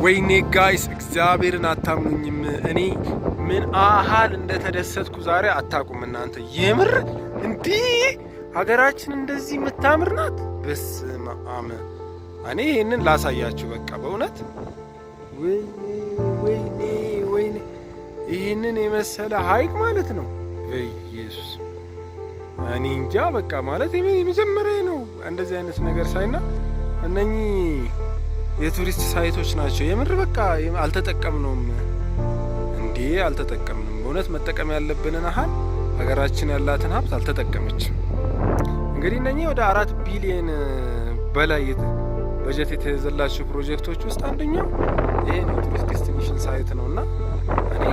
ወይኔ ጋይስ እግዚአብሔርን አታምኑኝም። እኔ ምን አሃል እንደተደሰትኩ ዛሬ አታቁም እናንተ። የምር እንዲህ ሀገራችን እንደዚህ የምታምር ናት። በስመ አብ። እኔ ይሄንን ላሳያችሁ በቃ በእውነት ወይኔ ወይኔ ይሄንን የመሰለ ሀይቅ ማለት ነው። ኢየሱስ እኔ እንጃ በቃ ማለት የመጀመሪያ ነው እንደዚህ አይነት ነገር ሳይና እነኚህ የቱሪስት ሳይቶች ናቸው። የምር በቃ አልተጠቀምነውም እንዴ አልተጠቀምንም። በእውነት መጠቀም ያለብንን አሁን ሀገራችን ያላትን ሀብት አልተጠቀመችም። እንግዲህ እነኚህ ወደ 4 ቢሊዮን በላይ በጀት የተያዘላቸው ፕሮጀክቶች ውስጥ አንደኛው ይሄ ነው፣ ቱሪስት ዴስቲኔሽን ሳይት ነውና እኔ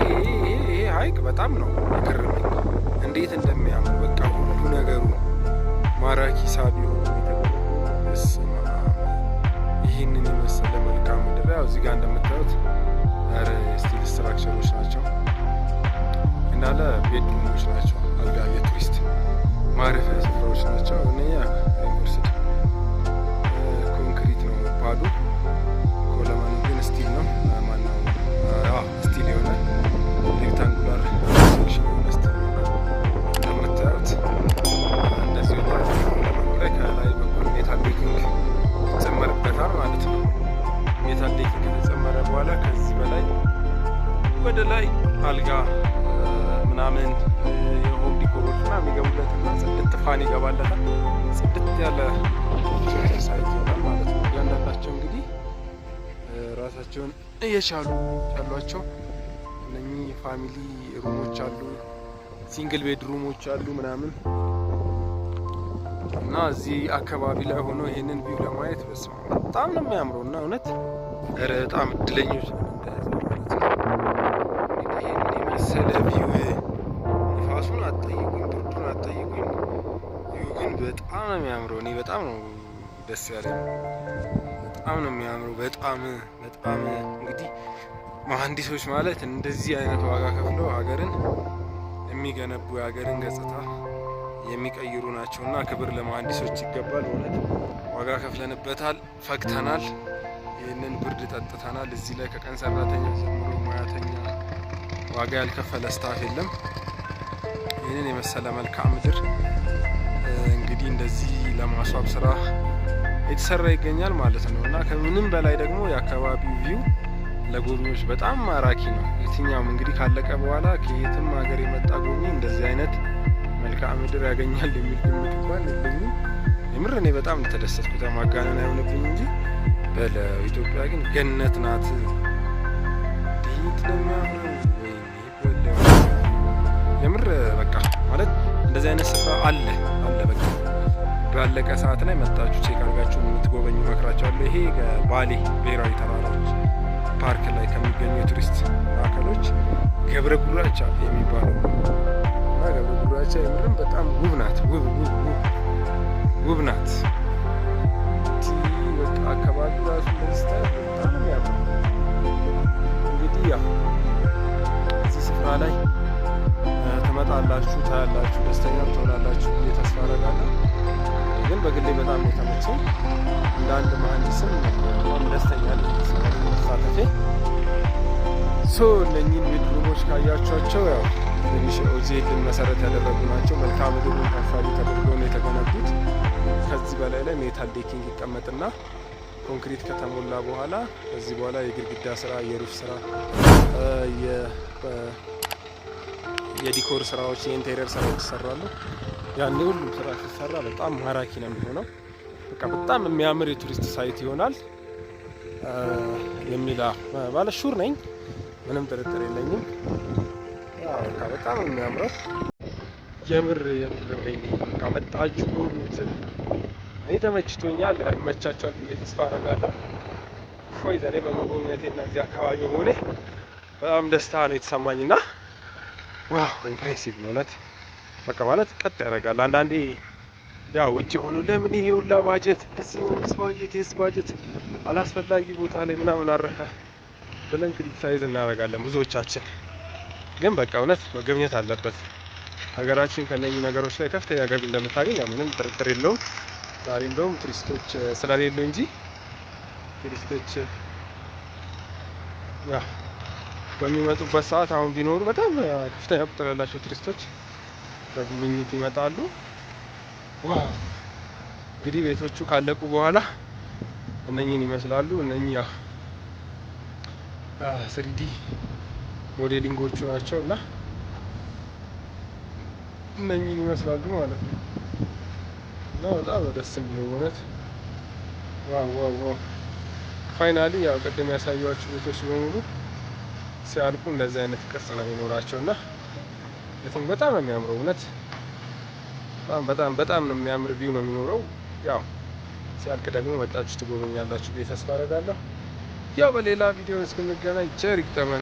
ይሄ ሀይቅ በጣም ነው የገረመኝ እንዴት እንደሚያምር በቃ ሁሉ ነገሩ ማራኪ ሳቢ ሆኖ የተገኘ ይህንን የመሰለ መልካም ምድር ያው እዚህ ጋር እንደምታዩት ስቲል ስትራክቸሮች ናቸው እንዳለ ቤድሩሞች ናቸው። አልጋ የቱሪስት ማረፊያ ስፍራዎች ናቸው። እነኛ ዩኒቨርሲቲ ኮንክሪት ነው ባዶ ኮለመኑ ግን ስቲል ነው። ማነው ስቲል የሆነ ሬክታንጉላር ሴክሽን የሆነ ስቲል ነው እንደምታዩት። እንደዚህ ላይ ከላይ በኩል ሜታል ቤኪንግ ይጨመርበታል ማለት ነው። ሜታል ቤኪንግ ከተጨመረ በኋላ ከዚህ በላይ ወደ ላይ አልጋ ምናምን የሆም ዲኮሮች ምናምን የሚገቡለትና ጽድት ፋን ይገባለታል። ጽድት ያለ ሳይት ይሆናል ማለት ነው። እያንዳንዳቸው እንግዲህ ራሳቸውን እየቻሉ ያሏቸው እነኚህ ፋሚሊ ሩሞች አሉ፣ ሲንግል ቤድ ሩሞች አሉ ምናምን እና እዚህ አካባቢ ላይ ሆኖ ይሄንን ቪው ለማየት በጣም ነው የሚያምረው እና እውነት በጣም እድለኞች ነው። ይሄንን የመሰለ ቪው ንፋሱን አትጠይቁኝ፣ ብርዱን አትጠይቁኝ። ቪው ግን በጣም ነው የሚያምረው። እኔ በጣም ነው ደስ ያለኝ። በጣም ነው የሚያምረው። በጣም እንግዲህ መሀንዲሶች ማለት እንደዚህ አይነት ዋጋ ከፍለው ሀገርን የሚገነቡ የሀገርን ገጽታ የሚቀይሩ ናቸውና ክብር ለመሀንዲሶች ይገባል። እውነት ዋጋ ከፍለንበታል፣ ፈክተናል፣ ይህንን ብርድ ጠጥተናል። እዚህ ላይ ከቀን ሰራተኛ ጀምሮ ሙያተኛ ዋጋ ያልከፈለ ስታፍ የለም። ይህንን የመሰለ መልክዓ ምድር እንግዲህ እንደዚህ ለማስዋብ ስራ የተሰራ ይገኛል ማለት ነው እና ከምንም በላይ ደግሞ የአካባቢው ቪው ለጎብኚዎች በጣም ማራኪ ነው። የትኛውም እንግዲህ ካለቀ በኋላ ከየትም ሀገር የመጣ ጎብኚ እንደዚህ አይነት መልክዓ ምድር ያገኛል የሚል ግምት እንኳን የለኝም። የምር እኔ በጣም ተደሰትኩት። ማጋነን አይሆንብኝ እንጂ በኢትዮጵያ ግን ገነት ናት። የምር በቃ ማለት እንደዚህ አይነት ስፍራ አለ በቃ ባለቀ ሰዓት ላይ መጣችሁ ቼክ አድርጋችሁ የምትጎበኙ እመክራችኋለሁ። ይሄ ባሌ ብሔራዊ ተራራዎች ፓርክ ላይ ከሚገኙ የቱሪስት ማዕከሎች ገብረ ጉራቻ የሚባለው እና ገብረ ጉራቻ የምርም በጣም ውብ ናት። ውብ ናት። በቃ አካባቢ ራሱ ደስታ በጣም የሚያምር እንግዲህ ያው እዚህ ስፍራ ላይ ትመጣላችሁ፣ ታያላችሁ፣ ደስተኛም ትሆናላችሁ ብዬ ተስፋ አደርጋለሁ። ግን በግሌ በጣም የተመቸኝ እንደ አንድ መሀንዲስም በጣም ደስተኛ ነኝ ተሳተፌ። እነኚህን ቤድሩሞች ካያቸዋቸው ያው ትንሽ ኦዜልን መሰረት ያደረጉ ናቸው። መልክዓ ምድሩን ታሳቢ ተደርገው ነው የተገነቡት። ከዚህ በላይ ላይ ሜታል ዴኪንግ ይቀመጥና ኮንክሪት ከተሞላ በኋላ ከዚህ በኋላ የግድግዳ ስራ፣ የሩፍ ስራ፣ የዲኮር ስራዎች፣ የኢንቴሪየር ስራዎች ይሰራሉ። ያኔ ሁሉ ስራ ሲሰራ በጣም ማራኪ ነው የሚሆነው። በቃ በጣም የሚያምር የቱሪስት ሳይት ይሆናል የሚል ባለ ሹር ነኝ። ምንም ጥርጥር የለኝም። በቃ በጣም የሚያምረው የምር ወይኔ በቃ መጣችሁ። እኔ ተመችቶኛል። ይመቻችኋል ብዬ ተስፋ አደርጋለሁ። ፎይ ዛሬ በመጎብኘቴና እዚህ አካባቢ መሆኔ በጣም ደስታ ነው የተሰማኝና ዋው ኢምፕሬሲቭ ነው እውነት። በቃ ማለት ቀጥ ያደርጋል። አንዳንዴ ያው ውጭ ሆኖ ለምን ይሄ ሁላ ባጀት ባጀት አላስፈላጊ ቦታ ላይ ምናምን አረፈ ብለን ክሪቲሳይዝ እናደርጋለን ብዙዎቻችን። ግን በቃ እውነት መገብኘት አለበት። ሀገራችን ከነኚህ ነገሮች ላይ ከፍተኛ ገቢ እንደምታገኝ ምንም ጥርጥር የለውም። ዛሬ እንደውም ቱሪስቶች ስለሌሉ እንጂ ቱሪስቶች ያ በሚመጡበት ሰዓት አሁን ቢኖሩ በጣም ከፍተኛ ቁጥር ያላቸው ቱሪስቶች በጉብኝት ይመጣሉ። ዋው እንግዲህ ቤቶቹ ካለቁ በኋላ እነኚህን ይመስላሉ። እነኚህ ያው ስሪዲ ሞዴሊንጎቹ ናቸው እና እነኚህን ይመስላሉ ማለት ነው። እና በጣም ደስ የሚለው እውነት ዋው ዋው ዋው። ፋይናሊ ያው ቅድም ያሳየኋችሁ ቤቶች በሙሉ ሲያልቁ እንደዚህ አይነት ቅርጽ ነው የሚኖራቸው እና በጣም ነው የሚያምረው እውነት በጣም ነው የሚያምር ቪው ነው የሚኖረው። ያው ሲያልቅ ደግሞ መጣችሁ ትጎበኛላችሁ ብዬ ተስፋ አደርጋለሁ። ያው በሌላ ቪዲዮ እስክንገናኝ ቸር ይግጠመን።